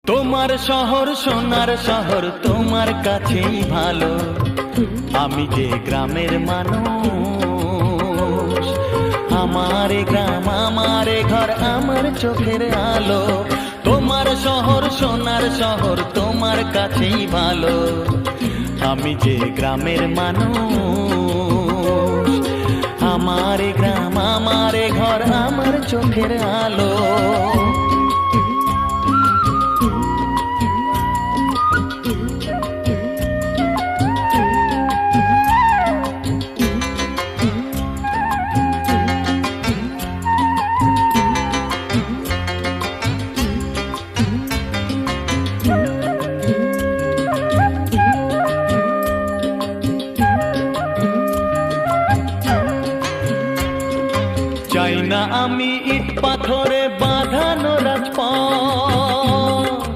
তোমার শহর সোনার শহর তোমার কাছেই ভালো, আমি যে গ্রামের মানুষ। আমার গ্রাম আমার ঘর আমার চোখের আলো, তোমার শহর সোনার শহর তোমার কাছেই ভালো, আমি যে গ্রামের মানুষ। আমার গ্রাম আমার ঘর আমার চোখের আলো।